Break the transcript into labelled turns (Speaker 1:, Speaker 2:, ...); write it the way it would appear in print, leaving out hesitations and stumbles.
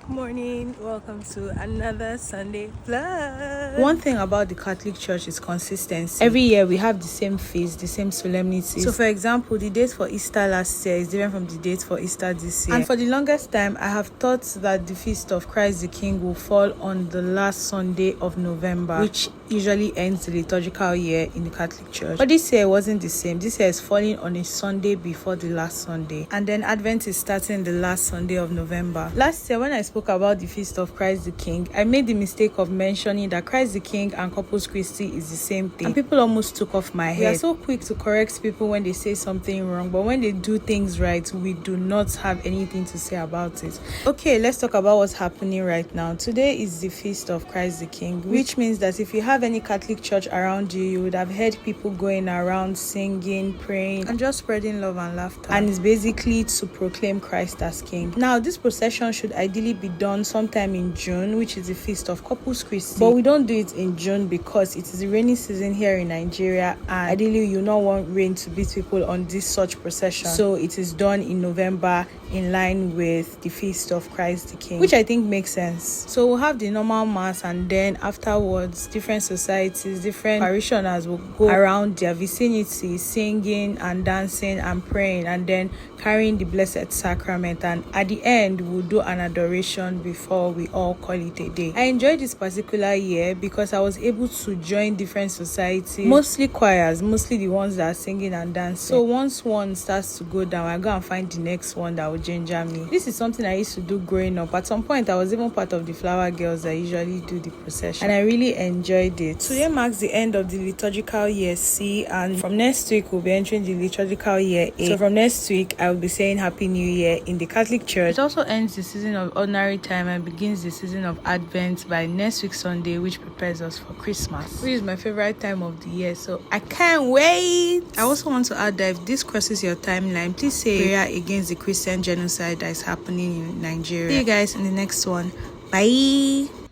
Speaker 1: Morning, welcome to another Sunday vlog.
Speaker 2: One thing about the Catholic Church is consistency. Every year we have the same feast, the same solemnities. So for example, the date for Easter last year is different from the date for Easter this year. And for the longest time, I have thought that the feast of Christ the King will fall on the last Sunday of November, which usually ends the liturgical year in the Catholic Church. But this year it wasn't the same. This year is falling on a Sunday before the last Sunday. And then Advent is starting the last Sunday of November. Last year when I spoke about the feast of Christ the King, I made the mistake of mentioning that Christ the King and Corpus Christi is the same thing. And people almost took off my head. We are so quick to correct people when they say something wrong, but when they do things right, we do not have anything to say about it. Okay, let's talk about what's happening right now. Today is the feast of Christ the King, which means that if you have any Catholic church around you, you would have heard people going around singing, praying, and just spreading love and laughter. And it's basically to proclaim Christ as King. Now, this procession should ideally be done sometime in June, which is the feast of Corpus Christi. But we don't do it in June because it is the rainy season here in Nigeria, and ideally you don't want rain to beat people on this such procession. So it is done in November in line with the feast of Christ the King, which I think makes sense. So we'll have the normal mass, and then afterwards different societies, different parishioners will go around their vicinity singing and dancing and praying, and then carrying the Blessed Sacrament, and at the end we'll do an adoration before we all call it a day. I enjoyed this particular year because I was able to join different societies, mostly choirs, mostly the ones that are singing and dancing. So once one starts to go down, I go and find the next one that will ginger me. This is something I used to do growing up. At some point I was even part of the flower girls that usually do the procession, and I really enjoyed it. Today marks the end of the liturgical year C, and from next week we'll be entering the liturgical year A. So from next week I will be saying Happy New Year in the Catholic Church. It also ends the season of ordinary time and begins the season of Advent by next week Sunday, which prepares us for Christmas, which is my favorite time of the year, so I can't wait. I also want to add that if this crosses your timeline, please say prayer against the Christian genocide that is happening in Nigeria. See you guys in the next one. Bye.